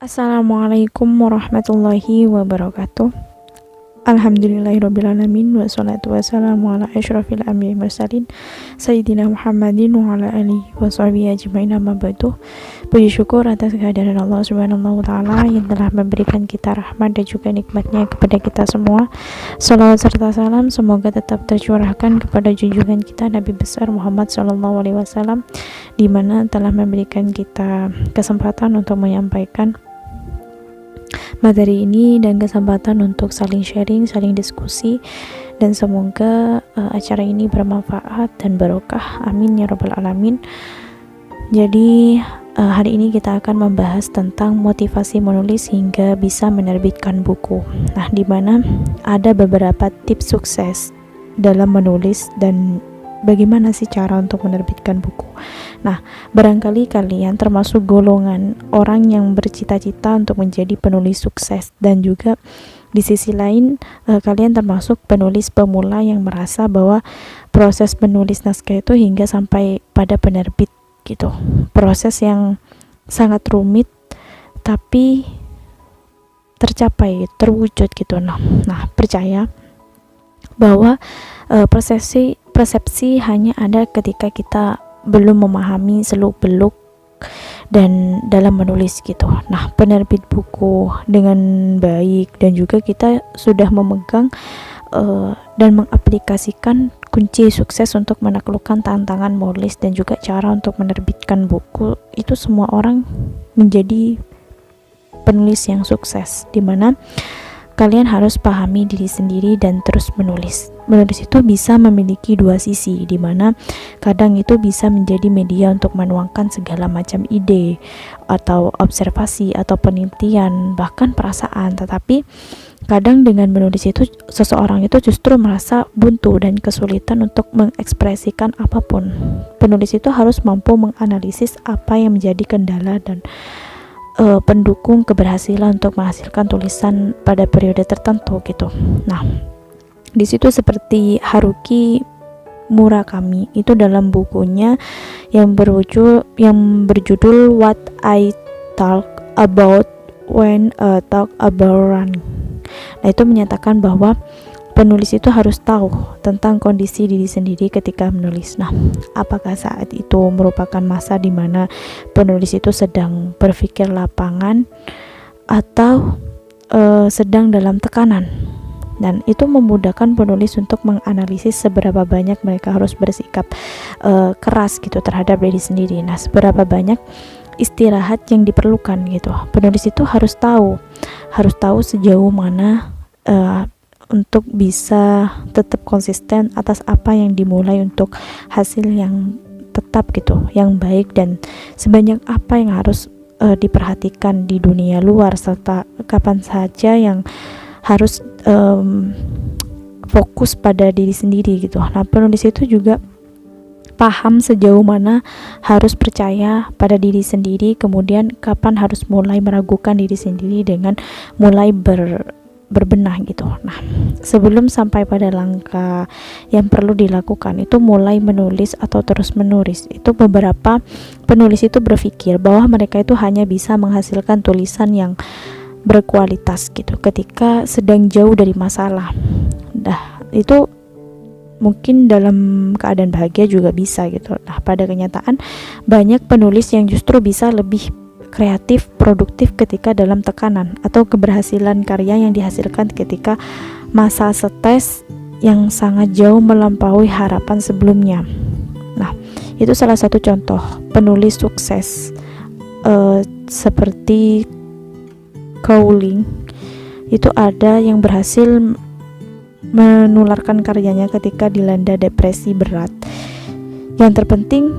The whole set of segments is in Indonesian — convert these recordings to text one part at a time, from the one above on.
Assalamualaikum warahmatullahi wabarakatuh. Alhamdulillahirrabbilalamin. Wassalatu wassalamu ala asyrafil anbiya'i mursalin Sayyidina Muhammadin wa ala alihi wa sahbihi ajma'in, amma ba'du. Puji syukur atas kehadiran Allah subhanahu wa ta'ala yang telah memberikan kita rahmat dan juga nikmatnya kepada kita semua. Salawat serta salam semoga tetap tercurahkan kepada junjungan kita Nabi besar Muhammad sallallahu alaihi wasallam, di mana telah memberikan kita kesempatan untuk menyampaikan materi ini dan kesempatan untuk saling sharing, saling diskusi, dan semoga acara ini bermanfaat dan barokah, amin ya rabbal alamin. Jadi hari ini kita akan membahas tentang motivasi menulis hingga bisa menerbitkan buku. Nah, di mana ada beberapa tips sukses dalam menulis dan bagaimana sih cara untuk menerbitkan buku. Nah, barangkali kalian termasuk golongan orang yang bercita-cita untuk menjadi penulis sukses, dan juga di sisi lain kalian termasuk penulis pemula yang merasa bahwa proses menulis naskah itu hingga sampai pada penerbit gitu, proses yang sangat rumit tapi tercapai, terwujud gitu. Nah, percaya bahwa persepsi hanya ada ketika kita belum memahami seluk-beluk dan dalam menulis gitu. Nah, penerbit buku dengan baik dan juga kita sudah memegang dan mengaplikasikan kunci sukses untuk menaklukkan tantangan menulis dan juga cara untuk menerbitkan buku, itu semua orang menjadi penulis yang sukses, dimana kalian harus pahami diri sendiri dan terus menulis. Menulis itu bisa memiliki dua sisi, dimana kadang itu bisa menjadi media untuk menuangkan segala macam ide atau observasi atau penelitian, bahkan perasaan. Tetapi kadang dengan menulis itu seseorang itu justru merasa buntu dan kesulitan untuk mengekspresikan apapun. Penulis itu harus mampu menganalisis apa yang menjadi kendala dan pendukung keberhasilan untuk menghasilkan tulisan pada periode tertentu gitu. Nah, di situ seperti Haruki Murakami itu dalam bukunya yang berjudul What I Talk About When I Talk About Running. Nah, itu menyatakan bahwa penulis itu harus tahu tentang kondisi diri sendiri ketika menulis. Nah, apakah saat itu merupakan masa di mana penulis itu sedang berpikir lapangan atau sedang dalam tekanan? Dan itu memudahkan penulis untuk menganalisis seberapa banyak mereka harus bersikap keras gitu terhadap diri sendiri. Nah, seberapa banyak istirahat yang diperlukan gitu. Penulis itu harus tahu sejauh mana untuk bisa tetap konsisten atas apa yang dimulai untuk hasil yang tetap gitu, yang baik, dan sebanyak apa yang harus diperhatikan di dunia luar, serta kapan saja yang harus fokus pada diri sendiri gitu. Nah, penulis itu juga paham sejauh mana harus percaya pada diri sendiri, kemudian kapan harus mulai meragukan diri sendiri dengan mulai berbenah gitu. Nah, sebelum sampai pada langkah yang perlu dilakukan itu mulai menulis atau terus menulis, itu beberapa penulis itu berpikir bahwa mereka itu hanya bisa menghasilkan tulisan yang berkualitas gitu ketika sedang jauh dari masalah. Nah, itu mungkin dalam keadaan bahagia juga bisa gitu. Nah, pada kenyataan banyak penulis yang justru bisa lebih kreatif, produktif ketika dalam tekanan, atau keberhasilan karya yang dihasilkan ketika masa stres yang sangat jauh melampaui harapan sebelumnya. Nah, itu salah satu contoh penulis sukses seperti Rowling. Itu ada yang berhasil menularkan karyanya ketika dilanda depresi berat. Yang terpenting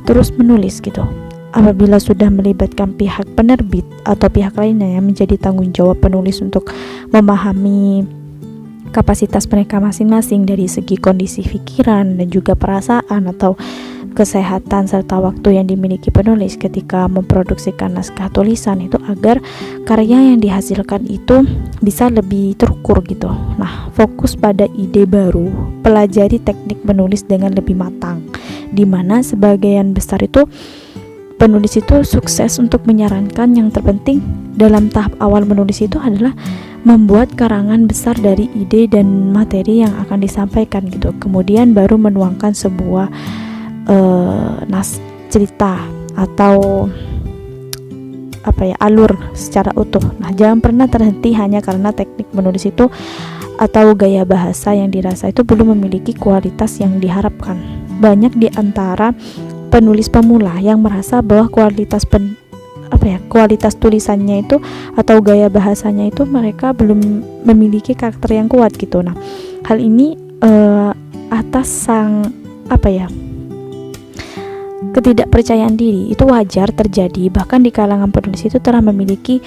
terus menulis gitu. Apabila sudah melibatkan pihak penerbit atau pihak lainnya yang menjadi tanggung jawab penulis untuk memahami kapasitas mereka masing-masing dari segi kondisi pikiran dan juga perasaan atau kesehatan serta waktu yang dimiliki penulis ketika memproduksikan naskah tulisan itu, agar karya yang dihasilkan itu bisa lebih terukur gitu. Nah, fokus pada ide baru, pelajari teknik menulis dengan lebih matang, di mana sebagian besar itu penulis itu sukses untuk menyarankan yang terpenting dalam tahap awal menulis itu adalah membuat karangan besar dari ide dan materi yang akan disampaikan gitu. Kemudian baru menuangkan sebuah cerita atau alur secara utuh. Nah, jangan pernah terhenti hanya karena teknik menulis itu atau gaya bahasa yang dirasa itu belum memiliki kualitas yang diharapkan. Banyak di antara penulis pemula yang merasa bahwa kualitas tulisannya itu atau gaya bahasanya itu mereka belum memiliki karakter yang kuat gitu. Nah, hal ini atas ketidakpercayaan diri itu wajar terjadi, bahkan di kalangan penulis itu telah memiliki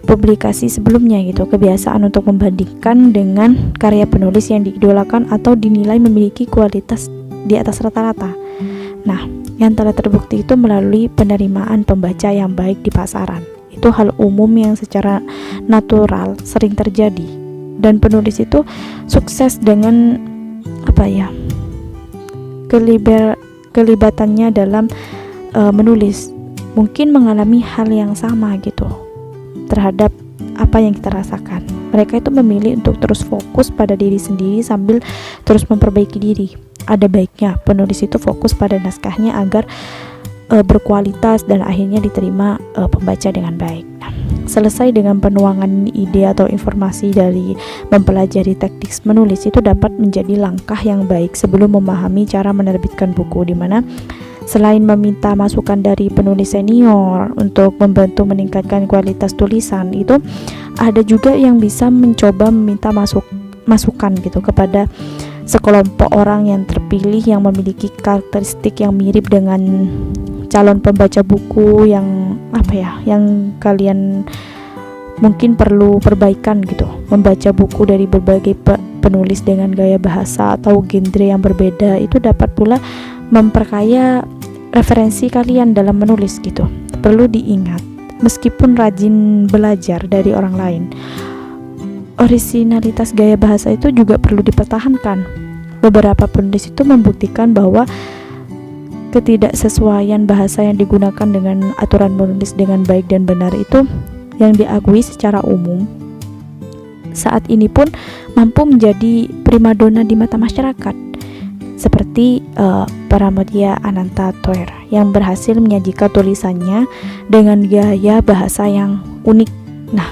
publikasi sebelumnya gitu, kebiasaan untuk membandingkan dengan karya penulis yang diidolakan atau dinilai memiliki kualitas di atas rata-rata. Nah, yang telah terbukti itu melalui penerimaan pembaca yang baik di pasaran. Itu hal umum yang secara natural sering terjadi, dan penulis itu sukses dengan kelibatannya dalam menulis mungkin mengalami hal yang sama gitu terhadap apa yang kita rasakan. Mereka itu memilih untuk terus fokus pada diri sendiri sambil terus memperbaiki diri. Ada baiknya penulis itu fokus pada naskahnya agar berkualitas dan akhirnya diterima pembaca dengan baik. Nah, selesai dengan penuangan ide atau informasi dari mempelajari teknik menulis itu dapat menjadi langkah yang baik sebelum memahami cara menerbitkan buku, di mana selain meminta masukan dari penulis senior untuk membantu meningkatkan kualitas tulisan, itu ada juga yang bisa mencoba meminta masukan gitu kepada sekelompok orang yang terpilih yang memiliki karakteristik yang mirip dengan calon pembaca buku yang kalian mungkin perlu perbaikan gitu. Membaca buku dari berbagai penulis dengan gaya bahasa atau genre yang berbeda itu dapat pula memperkaya referensi kalian dalam menulis gitu. Perlu diingat, meskipun rajin belajar dari orang lain, orisinalitas gaya bahasa itu juga perlu dipertahankan. Beberapa penulis itu membuktikan bahwa ketidaksesuaian bahasa yang digunakan dengan aturan menulis dengan baik dan benar itu yang diakui secara umum saat ini pun mampu menjadi primadona di mata masyarakat, seperti Pramoedya Ananta Toer yang berhasil menyajikan tulisannya dengan gaya bahasa yang unik. Nah,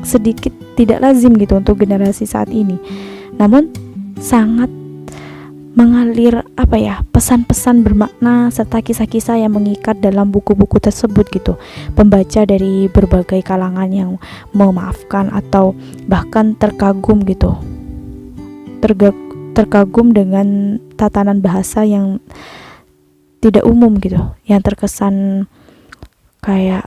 sedikit tidak lazim gitu untuk generasi saat ini, namun sangat mengalir pesan-pesan bermakna serta kisah-kisah yang mengikat dalam buku-buku tersebut gitu. Pembaca dari berbagai kalangan yang memaafkan atau bahkan terkagum gitu, terkagum dengan tatanan bahasa yang tidak umum gitu, yang terkesan kaidah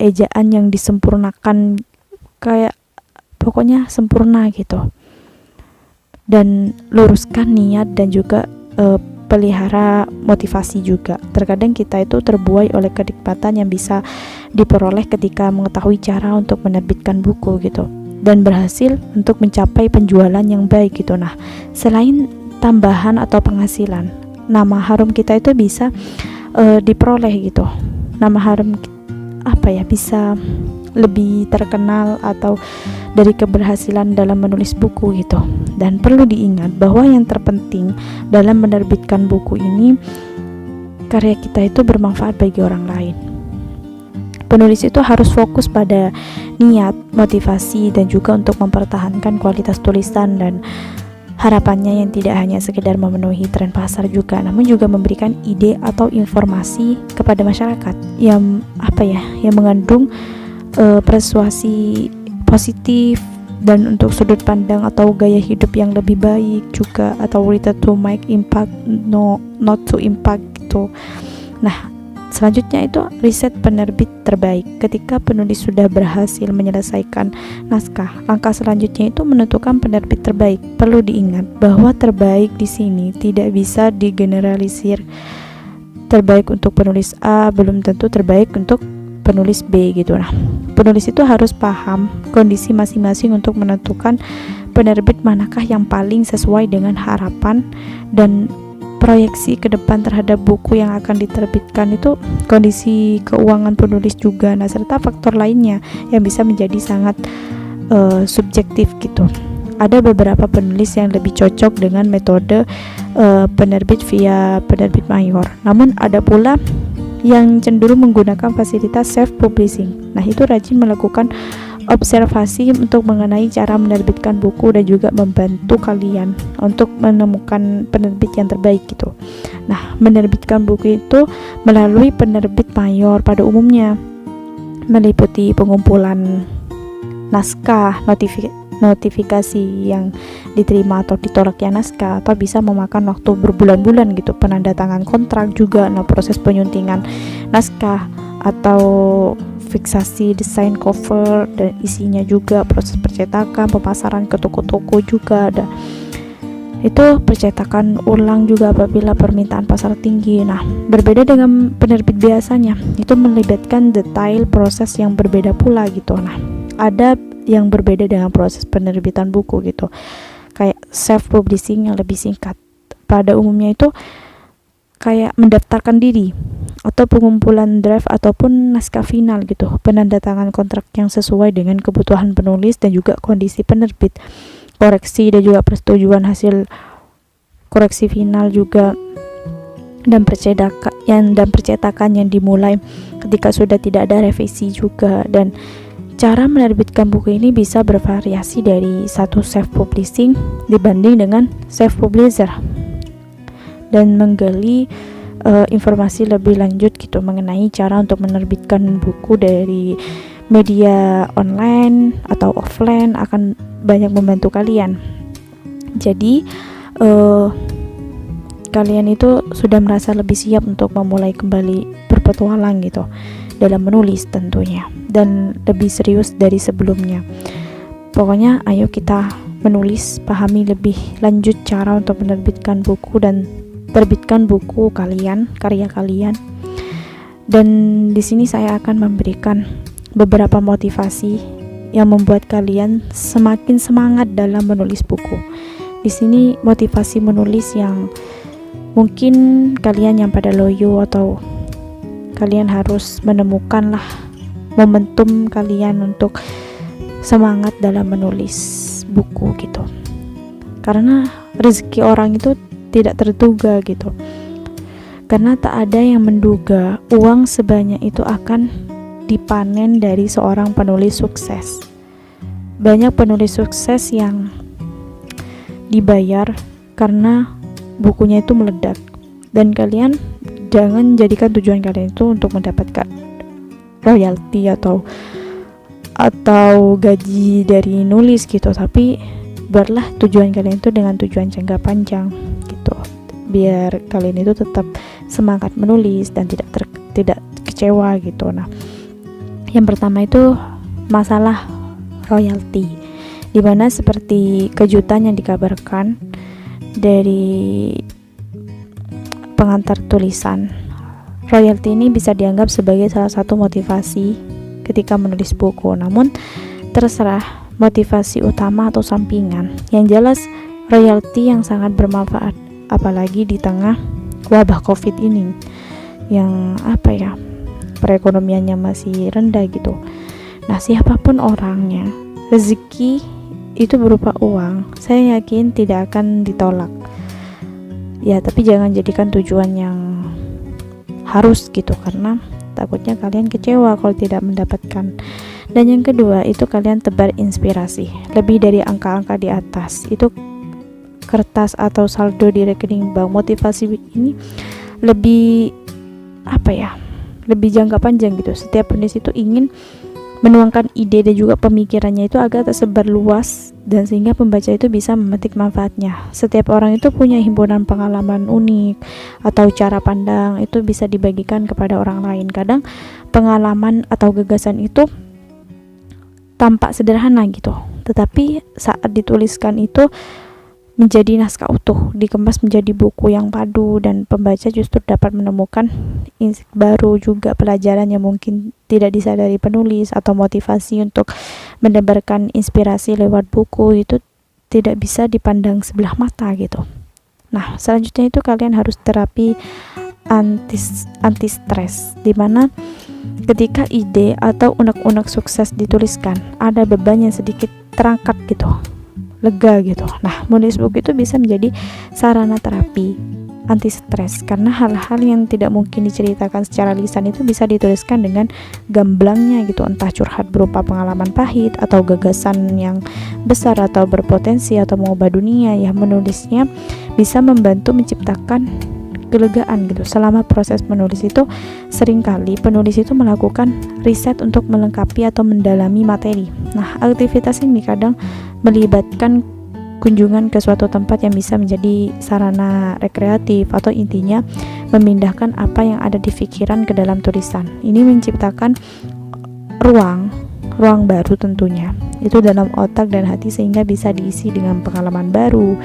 ejaan yang disempurnakan, pokoknya sempurna gitu. Dan luruskan niat dan juga pelihara motivasi juga. Terkadang kita itu terbuai oleh kenikmatan yang bisa diperoleh ketika mengetahui cara untuk menerbitkan buku gitu, dan berhasil untuk mencapai penjualan yang baik gitu. Nah, selain tambahan atau penghasilan, nama harum kita itu bisa diperoleh gitu. Nama harum bisa lebih terkenal atau dari keberhasilan dalam menulis buku gitu. Dan perlu diingat bahwa yang terpenting dalam menerbitkan buku ini, karya kita itu bermanfaat bagi orang lain. Penulis itu harus fokus pada niat, motivasi, dan juga untuk mempertahankan kualitas tulisan dan harapannya yang tidak hanya sekedar memenuhi tren pasar juga, namun juga memberikan ide atau informasi kepada masyarakat yang yang mengandung persuasi positif dan untuk sudut pandang atau gaya hidup yang lebih baik juga, atau return to make impact, not to impact gitu. Nah, selanjutnya itu riset penerbit terbaik. Ketika penulis sudah berhasil menyelesaikan naskah, langkah selanjutnya itu menentukan penerbit terbaik. Perlu diingat bahwa terbaik di sini tidak bisa digeneralisir. Terbaik untuk penulis A belum tentu terbaik untuk penulis B gitu. Nah, penulis itu harus paham kondisi masing-masing untuk menentukan penerbit manakah yang paling sesuai dengan harapan dan proyeksi ke depan terhadap buku yang akan diterbitkan itu kondisi keuangan penulis juga, nah serta faktor lainnya yang bisa menjadi sangat subjektif gitu. Ada beberapa penulis yang lebih cocok dengan metode penerbit via penerbit mayor, namun ada pula yang cenderung menggunakan fasilitas self-publishing. Nah, itu rajin melakukan observasi untuk mengenai cara menerbitkan buku dan juga membantu kalian untuk menemukan penerbit yang terbaik gitu. Nah, menerbitkan buku itu melalui penerbit mayor pada umumnya meliputi pengumpulan naskah, notifikasi yang diterima atau ditolaknya naskah, atau bisa memakan waktu berbulan-bulan gitu, penandatangan kontrak juga, nah proses penyuntingan naskah atau fiksasi desain cover dan isinya juga, proses percetakan, pemasaran ke toko-toko juga ada. Itu percetakan ulang juga apabila permintaan pasar tinggi. Nah, berbeda dengan penerbit biasanya, itu melibatkan detail proses yang berbeda pula gitu. Nah, ada yang berbeda dengan proses penerbitan buku gitu, kayak self publishing yang lebih singkat. Pada umumnya itu kayak mendaftarkan diri atau pengumpulan draft ataupun naskah final gitu, penandatangan kontrak yang sesuai dengan kebutuhan penulis dan juga kondisi penerbit, koreksi dan juga persetujuan hasil koreksi final juga, dan percetakan yang dimulai ketika sudah tidak ada revisi juga. Dan cara menerbitkan buku ini bisa bervariasi dari satu self-publishing dibanding dengan self-publisher, dan menggali informasi lebih lanjut gitu mengenai cara untuk menerbitkan buku dari media online atau offline akan banyak membantu kalian. Jadi kalian itu sudah merasa lebih siap untuk memulai kembali berpetualang gitu dalam menulis tentunya, dan lebih serius dari sebelumnya. Pokoknya ayo kita menulis, pahami lebih lanjut cara untuk menerbitkan buku dan terbitkan buku kalian, karya kalian. Dan di sini saya akan memberikan beberapa motivasi yang membuat kalian semakin semangat dalam menulis buku. Di sini motivasi menulis yang mungkin kalian yang pada loyo, atau kalian harus menemukan lah momentum kalian untuk semangat dalam menulis buku gitu. Karena rezeki orang itu tidak terduga gitu, karena tak ada yang menduga uang sebanyak itu akan dipanen dari seorang penulis sukses. Banyak penulis sukses yang dibayar karena bukunya itu meledak, dan kalian jangan jadikan tujuan kalian itu untuk mendapatkan royalti atau gaji dari nulis gitu, tapi buatlah tujuan kalian itu dengan tujuan jangka panjang gitu, biar kalian itu tetap semangat menulis dan tidak kecewa gitu. Nah, yang pertama itu masalah royalti, dimana seperti kejutan yang dikabarkan dari pengantar tulisan, royalti ini bisa dianggap sebagai salah satu motivasi ketika menulis buku. Namun terserah motivasi utama atau sampingan. Yang jelas royalti yang sangat bermanfaat, apalagi di tengah wabah COVID ini yang perekonomiannya masih rendah gitu. Nah, siapapun orangnya, rezeki itu berupa uang, saya yakin tidak akan ditolak. Ya, tapi jangan jadikan tujuan yang harus gitu, karena takutnya kalian kecewa kalau tidak mendapatkan. Dan yang kedua itu kalian tebar inspirasi. Lebih dari angka-angka di atas, itu kertas atau saldo di rekening bank. Motivasi ini lebih lebih jangka panjang gitu. Setiap penulis itu ingin menuangkan ide dan juga pemikirannya itu agar tersebar luas, dan sehingga pembaca itu bisa memetik manfaatnya. Setiap orang itu punya himpunan pengalaman unik atau cara pandang, itu bisa dibagikan kepada orang lain. Kadang pengalaman atau gagasan itu tampak sederhana gitu, tetapi saat dituliskan itu menjadi naskah utuh, dikemas menjadi buku yang padu, dan pembaca justru dapat menemukan insight baru, juga pelajaran yang mungkin tidak disadari penulis, atau motivasi untuk menebarkan inspirasi lewat buku itu tidak bisa dipandang sebelah mata gitu. Nah, selanjutnya itu kalian harus terapi anti stres, dimana ketika ide atau unek-unek sukses dituliskan, ada beban yang sedikit terangkat gitu, lega gitu. Nah, menulis buku itu bisa menjadi sarana terapi anti stres, karena hal-hal yang tidak mungkin diceritakan secara lisan itu bisa dituliskan dengan gamblangnya gitu, entah curhat berupa pengalaman pahit atau gagasan yang besar atau berpotensi atau mengubah dunia. Ya, menulisnya bisa membantu menciptakan kelegaan gitu. Selama proses menulis itu, seringkali penulis itu melakukan riset untuk melengkapi atau mendalami materi. Nah, aktivitas ini kadang melibatkan kunjungan ke suatu tempat yang bisa menjadi sarana rekreatif, atau intinya memindahkan apa yang ada di pikiran ke dalam tulisan. Ini menciptakan ruang baru tentunya, itu dalam otak dan hati, sehingga bisa diisi dengan pengalaman baru.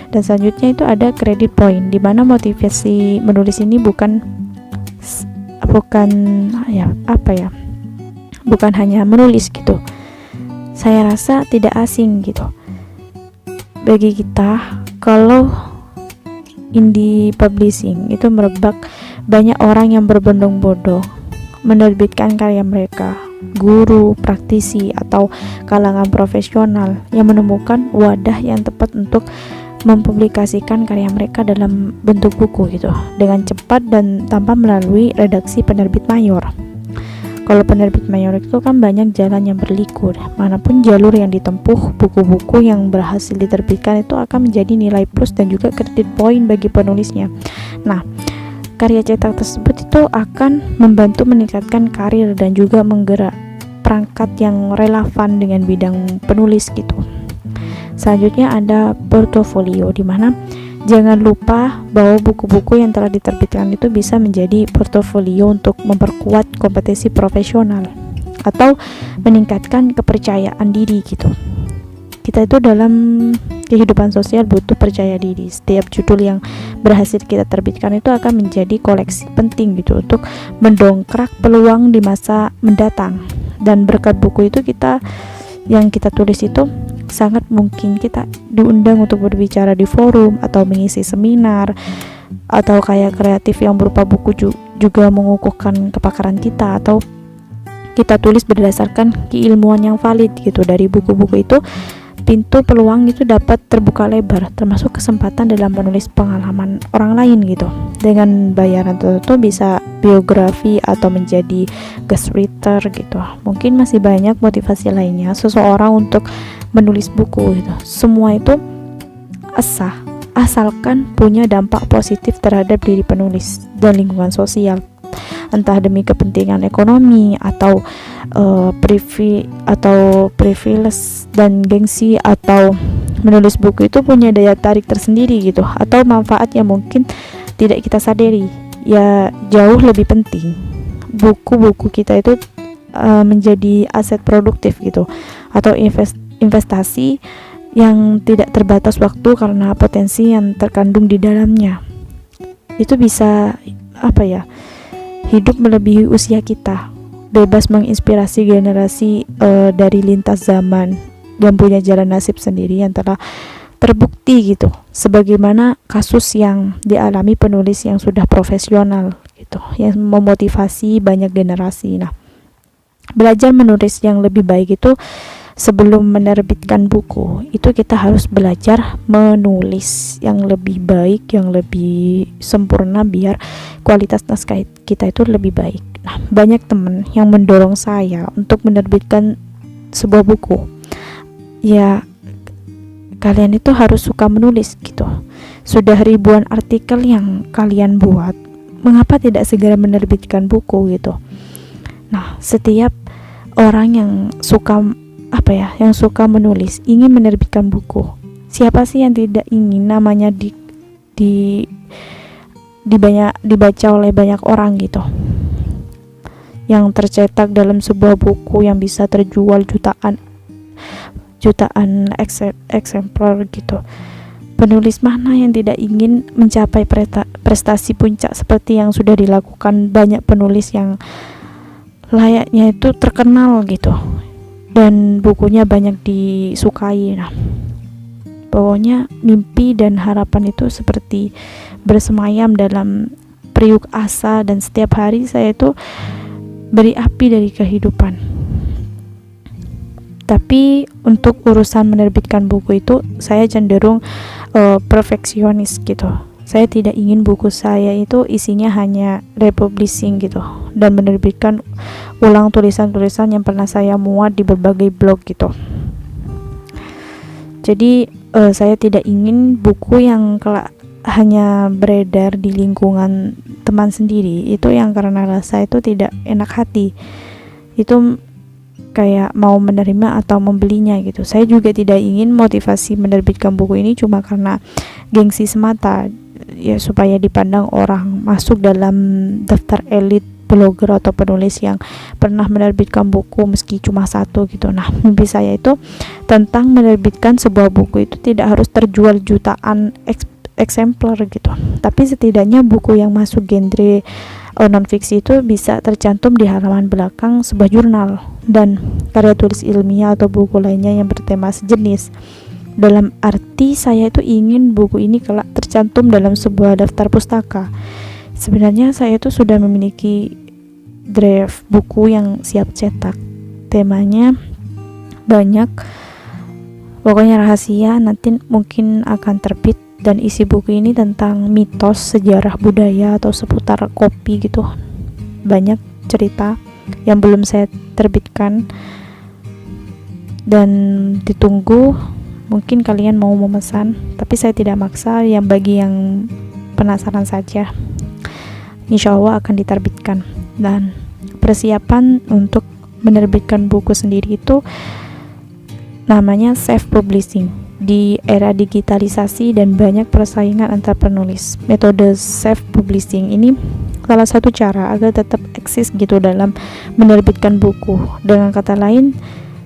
Dan selanjutnya itu ada credit point, di mana motivasi menulis ini bukan hanya menulis gitu. Saya rasa tidak asing gitu bagi kita kalau indie publishing itu merebak banyak orang yang berbondong-bondong menerbitkan karya mereka. Guru, praktisi, atau kalangan profesional yang menemukan wadah yang tepat untuk mempublikasikan karya mereka dalam bentuk buku gitu, dengan cepat dan tanpa melalui redaksi penerbit mayor. Kalau penerbit mayor itu kan banyak jalan yang berliku. Manapun jalur yang ditempuh, buku-buku yang berhasil diterbitkan itu akan menjadi nilai plus dan juga kredit poin bagi penulisnya. Nah, karya cetak tersebut itu akan membantu meningkatkan karir dan juga menggerak perangkat yang relevan dengan bidang penulis gitu. Selanjutnya ada portofolio, di mana jangan lupa bahwa buku-buku yang telah diterbitkan itu bisa menjadi portofolio untuk memperkuat kompetisi profesional atau meningkatkan kepercayaan diri gitu. Kita itu dalam kehidupan sosial butuh percaya diri. Setiap judul yang berhasil kita terbitkan itu akan menjadi koleksi penting gitu untuk mendongkrak peluang di masa mendatang. Dan berkat buku itu yang kita tulis itu sangat mungkin kita diundang untuk berbicara di forum atau mengisi seminar, atau kayak kreatif yang berupa buku juga mengukuhkan kepakaran kita, atau kita tulis berdasarkan keilmuan yang valid gitu. Dari buku-buku itu pintu peluang itu dapat terbuka lebar, termasuk kesempatan dalam menulis pengalaman orang lain gitu. Dengan bayaran tertentu bisa biografi atau menjadi ghostwriter gitu. Mungkin masih banyak motivasi lainnya seseorang untuk menulis buku gitu. Semua itu asalkan punya dampak positif terhadap diri penulis dan lingkungan sosial, entah demi kepentingan ekonomi atau privilege dan gengsi, atau menulis buku itu punya daya tarik tersendiri gitu, atau manfaat yang mungkin tidak kita sadari. Ya, jauh lebih penting buku-buku kita itu menjadi aset produktif gitu, atau investasi yang tidak terbatas waktu, karena potensi yang terkandung di dalamnya itu bisa hidup melebihi usia kita, bebas menginspirasi generasi dari lintas zaman, dan punya jalan nasib sendiri yang telah terbukti gitu, sebagaimana kasus yang dialami penulis yang sudah profesional gitu, yang memotivasi banyak generasi. Nah, belajar menulis yang lebih baik itu sebelum menerbitkan buku, itu kita harus belajar menulis yang lebih baik, yang lebih sempurna, biar kualitas naskah kita itu lebih baik. Nah, banyak teman yang mendorong saya untuk menerbitkan sebuah buku. Ya, kalian itu harus suka menulis gitu. Sudah ribuan artikel yang kalian buat, mengapa tidak segera menerbitkan buku gitu. Nah, setiap orang yang suka menulis, ingin menerbitkan buku. Siapa sih yang tidak ingin namanya dibaca oleh banyak orang gitu, yang tercetak dalam sebuah buku yang bisa terjual jutaan eksemplar gitu. Penulis mana yang tidak ingin mencapai prestasi puncak seperti yang sudah dilakukan banyak penulis yang layaknya itu terkenal gitu, dan bukunya banyak disukai. Nah, pokoknya mimpi dan harapan itu seperti bersemayam dalam periuk asa, dan setiap hari saya itu beri api dari kehidupan. Tapi untuk urusan menerbitkan buku itu saya cenderung perfeksionis gitu. Saya tidak ingin buku saya itu isinya hanya republishing gitu, dan menerbitkan ulang tulisan-tulisan yang pernah saya muat di berbagai blog gitu. Jadi saya tidak ingin buku yang hanya beredar di lingkungan teman sendiri, itu yang karena rasa itu tidak enak hati, itu kayak mau menerima atau membelinya gitu. Saya juga tidak ingin motivasi menerbitkan buku ini cuma karena gengsi semata, ya supaya dipandang orang masuk dalam daftar elit blogger atau penulis yang pernah menerbitkan buku meski cuma satu gitu. Nah, mimpi saya itu tentang menerbitkan sebuah buku itu tidak harus terjual jutaan eksemplar gitu, tapi setidaknya buku yang masuk genre non-fiksi itu bisa tercantum di halaman belakang sebuah jurnal, dan karya tulis ilmiah atau buku lainnya yang bertema sejenis. Dalam arti saya itu ingin buku ini kelak tercantum dalam sebuah daftar pustaka. Sebenarnya saya itu sudah memiliki draft buku yang siap cetak. Temanya banyak, pokoknya rahasia, nanti mungkin akan terbit. Dan isi buku ini tentang mitos, sejarah, budaya, atau seputar kopi gitu. Banyak cerita yang belum saya terbitkan dan ditunggu. Mungkin kalian mau memesan, tapi saya tidak maksa, yang bagi yang penasaran saja. Insya Allah akan diterbitkan. Dan persiapan untuk menerbitkan buku sendiri itu namanya self publishing. Di era digitalisasi dan banyak persaingan antar penulis, metode self publishing ini salah satu cara agar tetap eksis gitu dalam menerbitkan buku. Dengan kata lain,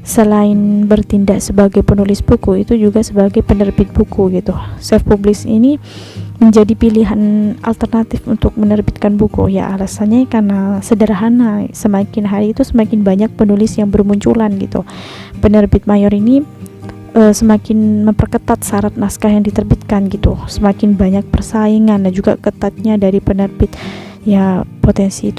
selain bertindak sebagai penulis buku, itu juga sebagai penerbit buku gitu. Self publish ini menjadi pilihan alternatif untuk menerbitkan buku. Ya, alasannya karena sederhana, semakin hari itu semakin banyak penulis yang bermunculan gitu. Penerbit mayor ini semakin memperketat syarat naskah yang diterbitkan gitu. Semakin banyak persaingan dan juga ketatnya dari penerbit. Ya, potensi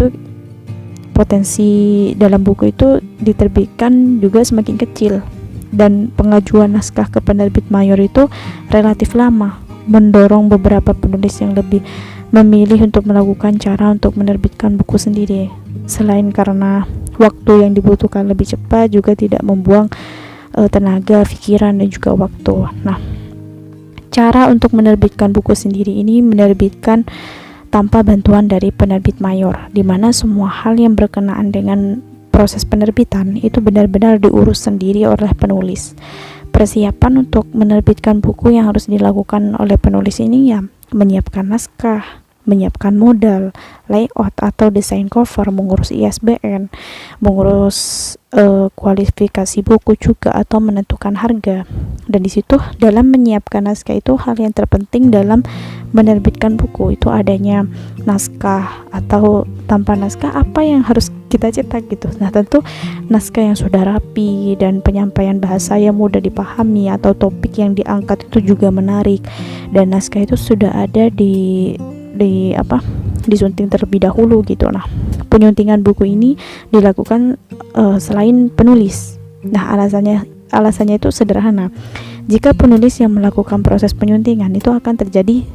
dalam buku itu diterbitkan juga semakin kecil, dan pengajuan naskah ke penerbit mayor itu relatif lama, mendorong beberapa penulis yang lebih memilih untuk melakukan cara untuk menerbitkan buku sendiri. Selain karena waktu yang dibutuhkan lebih cepat, juga tidak membuang tenaga, pikiran, dan juga waktu. Nah, cara untuk menerbitkan buku sendiri ini menerbitkan tanpa bantuan dari penerbit mayor, di mana semua hal yang berkenaan dengan proses penerbitan itu benar-benar diurus sendiri oleh penulis. Persiapan untuk menerbitkan buku yang harus dilakukan oleh penulis ini ya menyiapkan naskah, menyiapkan modal, layout atau desain cover, mengurus ISBN, mengurus kualifikasi buku juga, atau menentukan harga. Dan di situ dalam menyiapkan naskah itu hal yang terpenting dalam menerbitkan buku itu adanya naskah, atau tanpa naskah apa yang harus kita cetak gitu. Nah, tentu naskah yang sudah rapi dan penyampaian bahasa yang mudah dipahami, atau topik yang diangkat itu juga menarik, dan naskah itu sudah ada disunting terlebih dahulu gitu. Nah, penyuntingan buku ini dilakukan selain penulis. Nah, alasannya itu sederhana. Jika penulis yang melakukan proses penyuntingan, itu akan terjadi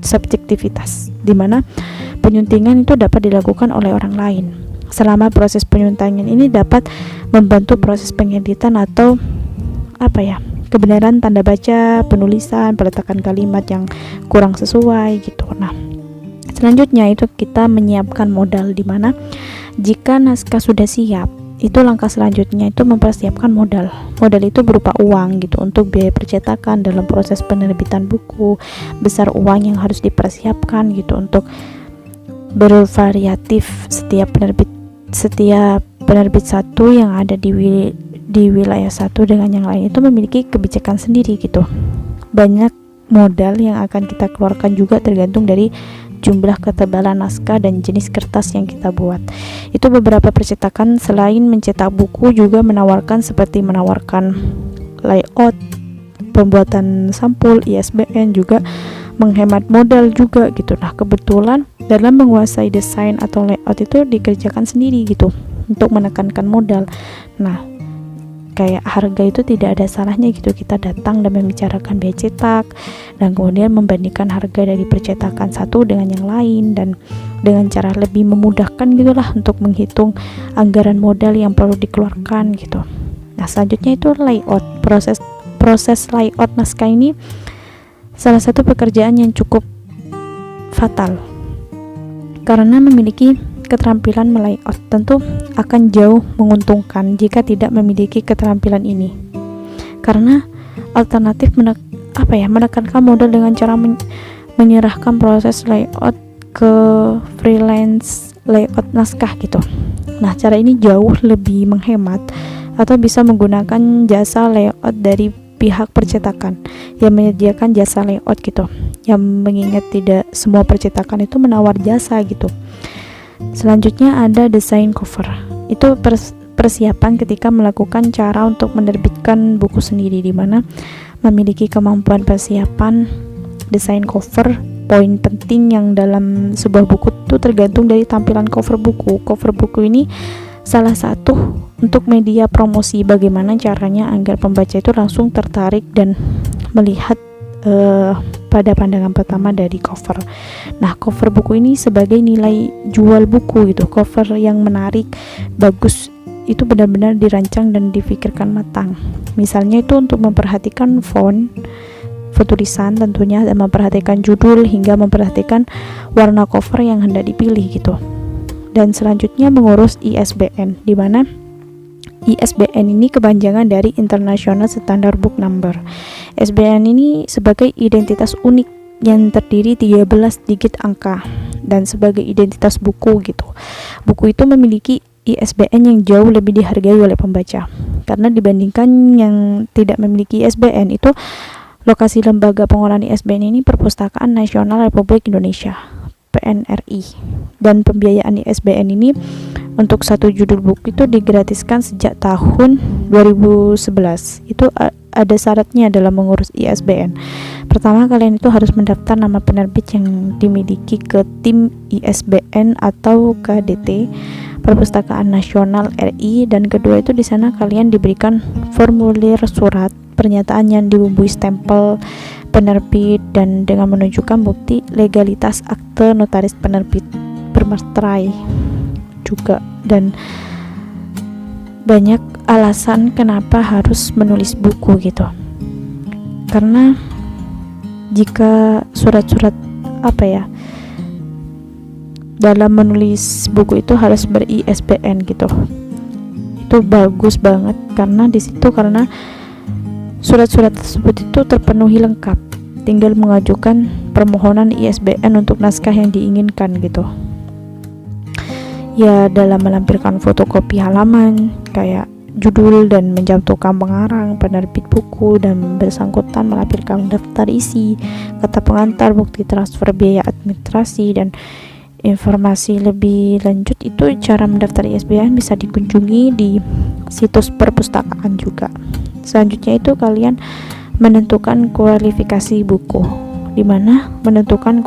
subjektivitas, di mana penyuntingan itu dapat dilakukan oleh orang lain. Selama proses penyuntingan ini dapat membantu proses pengeditan atau kebenaran tanda baca, penulisan, peletakan kalimat yang kurang sesuai gitu. Nah, selanjutnya itu kita menyiapkan modal, di mana jika naskah sudah siap, itu langkah selanjutnya itu mempersiapkan modal. Modal itu berupa uang gitu untuk biaya percetakan dalam proses penerbitan buku, besar uang yang harus dipersiapkan gitu untuk bervariatif. Setiap penerbit satu yang ada di wilayah satu dengan yang lain itu memiliki kebijakan sendiri gitu. Banyak modal yang akan kita keluarkan juga tergantung dari jumlah ketebalan naskah dan jenis kertas yang kita buat. Itu beberapa percetakan selain mencetak buku juga menawarkan layout, pembuatan sampul, ISBN, juga menghemat modal juga gitu. Nah, kebetulan dalam menguasai desain atau layout itu dikerjakan sendiri gitu untuk menekankan modal. Nah, kayak harga itu tidak ada salahnya gitu kita datang dan membicarakan biaya cetak, dan kemudian membandingkan harga dari percetakan satu dengan yang lain, dan dengan cara lebih memudahkan gitulah untuk menghitung anggaran modal yang perlu dikeluarkan gitu. Nah, selanjutnya itu layout. Proses layout naskah ini salah satu pekerjaan yang cukup fatal karena memiliki keterampilan melayout. Tentu akan jauh menguntungkan jika tidak memiliki keterampilan ini, karena alternatif menekankan modal dengan cara menyerahkan proses layout ke freelance layout naskah gitu. Nah, cara ini jauh lebih menghemat, atau bisa menggunakan jasa layout dari pihak percetakan yang menyediakan jasa layout gitu, yang mengingat tidak semua percetakan itu menawar jasa gitu. Selanjutnya ada desain cover. Itu persiapan ketika melakukan cara untuk menerbitkan buku sendiri, di mana memiliki kemampuan persiapan desain cover. Poin penting yang dalam sebuah buku itu tergantung dari tampilan cover buku. Cover buku ini salah satu untuk media promosi, bagaimana caranya agar pembaca itu langsung tertarik dan melihat pada pandangan pertama dari cover. Nah, cover buku ini sebagai nilai jual buku gitu. Cover yang menarik, bagus, itu benar-benar dirancang dan difikirkan matang. Misalnya itu untuk memperhatikan font tulisan tentunya, dan memperhatikan judul, hingga memperhatikan warna cover yang hendak dipilih gitu. Dan selanjutnya mengurus ISBN, di mana ISBN ini kepanjangan dari International Standard Book Number. ISBN ini sebagai identitas unik yang terdiri 13 digit angka dan sebagai identitas buku gitu. Buku itu memiliki ISBN yang jauh lebih dihargai oleh pembaca, karena dibandingkan yang tidak memiliki ISBN itu, lokasi lembaga pengolahan ISBN ini Perpustakaan Nasional Republik Indonesia PNRI, dan pembiayaan ISBN ini untuk satu judul buku itu digratiskan sejak tahun 2011. Itu ada syaratnya dalam mengurus ISBN. Pertama, kalian itu harus mendaftar nama penerbit yang dimiliki ke tim ISBN atau KDT Perpustakaan Nasional RI, dan kedua itu di sana kalian diberikan formulir surat pernyataan yang dibumbui stempel penerbit dan dengan menunjukkan bukti legalitas akte notaris penerbit bermaterai juga. Dan banyak alasan kenapa harus menulis buku gitu, karena jika surat-surat dalam menulis buku itu harus ber-ISBN gitu, itu bagus banget karena surat-surat tersebut itu terpenuhi lengkap, tinggal mengajukan permohonan ISBN untuk naskah yang diinginkan gitu. Ya, dalam melampirkan fotokopi halaman kayak judul dan mencantumkan pengarang, penerbit buku, dan bersangkutan melampirkan daftar isi, kata pengantar, bukti transfer biaya administrasi, dan informasi lebih lanjut. Itu cara mendaftar ISBN bisa dikunjungi di situs perpustakaan juga. Selanjutnya itu kalian menentukan kualifikasi buku, di mana menentukan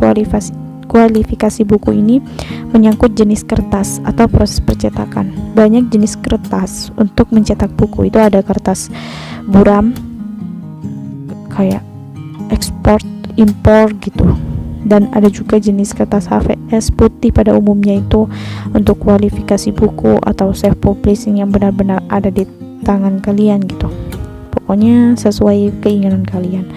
kualifikasi buku ini menyangkut jenis kertas atau proses percetakan. Banyak jenis kertas untuk mencetak buku. Itu ada kertas buram kayak ekspor, impor gitu. Dan ada juga jenis kertas HVS putih pada umumnya itu untuk kualifikasi buku atau self publishing yang benar-benar ada di tangan kalian gitu. Pokoknya sesuai keinginan kalian.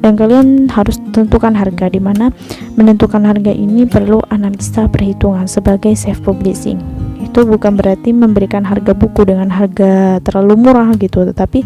Dan kalian harus tentukan harga, di mana menentukan harga ini perlu analisa perhitungan sebagai self publishing. Itu bukan berarti memberikan harga buku dengan harga terlalu murah gitu, tetapi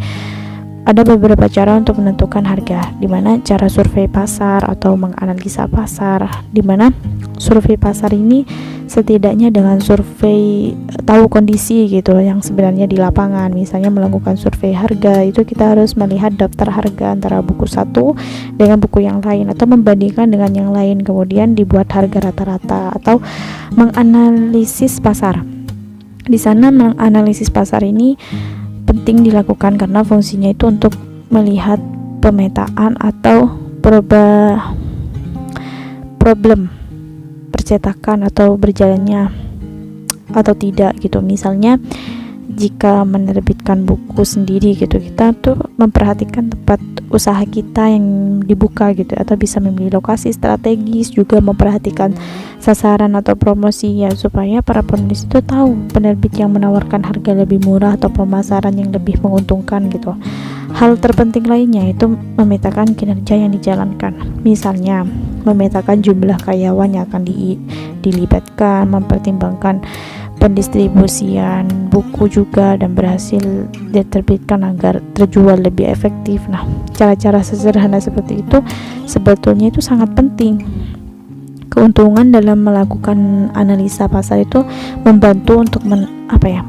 ada beberapa cara untuk menentukan harga, di mana cara survei pasar atau menganalisa pasar, di mana survei pasar ini setidaknya dengan survei tahu kondisi gitu yang sebenarnya di lapangan. Misalnya melakukan survei harga, itu kita harus melihat daftar harga antara buku satu dengan buku yang lain atau membandingkan dengan yang lain, kemudian dibuat harga rata-rata atau menganalisis pasar. Di sana menganalisis pasar ini penting dilakukan karena fungsinya itu untuk melihat pemetaan atau problem percetakan atau berjalannya atau tidak gitu. Misalnya jika menerbitkan buku sendiri gitu, kita tuh memperhatikan tempat usaha kita yang dibuka gitu, atau bisa memilih lokasi strategis, juga memperhatikan sasaran atau promosi ya, supaya para penulis itu tahu penerbit yang menawarkan harga lebih murah atau pemasaran yang lebih menguntungkan gitu. Hal terpenting lainnya itu memetakan kinerja yang dijalankan, misalnya memetakan jumlah karyawan yang akan dilibatkan, mempertimbangkan pendistribusian buku juga, dan berhasil diterbitkan agar terjual lebih efektif. Nah, cara-cara sederhana seperti itu sebetulnya itu sangat penting. Keuntungan dalam melakukan analisa pasar itu membantu untuk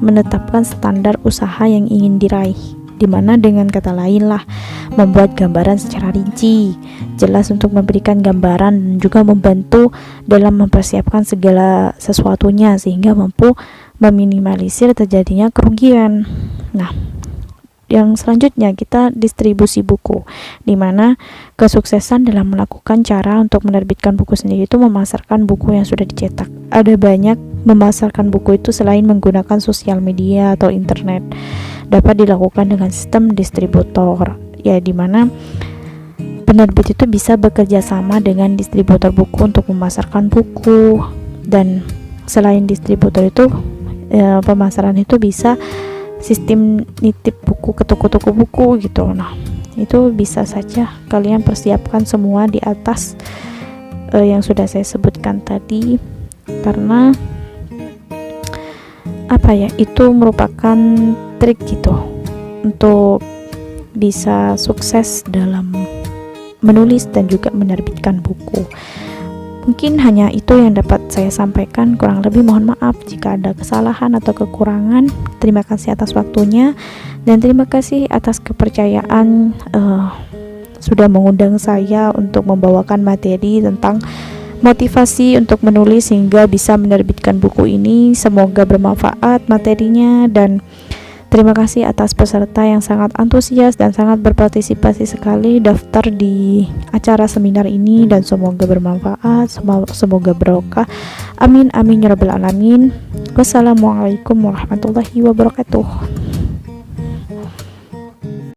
menetapkan standar usaha yang ingin diraih, dimana dengan kata lain lah membuat gambaran secara rinci, jelas untuk memberikan gambaran, dan juga membantu dalam mempersiapkan segala sesuatunya sehingga mampu meminimalisir terjadinya kerugian. Nah, yang selanjutnya kita distribusi buku, dimana kesuksesan dalam melakukan cara untuk menerbitkan buku sendiri itu memasarkan buku yang sudah dicetak. Ada banyak memasarkan buku itu selain menggunakan sosial media atau internet, dapat dilakukan dengan sistem distributor, ya, dimana penerbit itu bisa bekerja sama dengan distributor buku untuk memasarkan buku. Dan selain distributor itu, pemasaran itu bisa sistem nitip buku ke toko-toko buku gitu. Nah, itu bisa saja kalian persiapkan semua di atas yang sudah saya sebutkan tadi, karena itu merupakan trik gitu untuk bisa sukses dalam menulis dan juga menerbitkan buku. Mungkin hanya itu yang dapat saya sampaikan, kurang lebih mohon maaf jika ada kesalahan atau kekurangan. Terima kasih atas waktunya, dan terima kasih atas kepercayaan sudah mengundang saya untuk membawakan materi tentang motivasi untuk menulis hingga bisa menerbitkan buku ini. Semoga bermanfaat materinya, dan terima kasih atas peserta yang sangat antusias dan sangat berpartisipasi sekali daftar di acara seminar ini, dan semoga bermanfaat, semoga barokah. Amin amin ya rabbal alamin. Wassalamualaikum warahmatullahi wabarakatuh.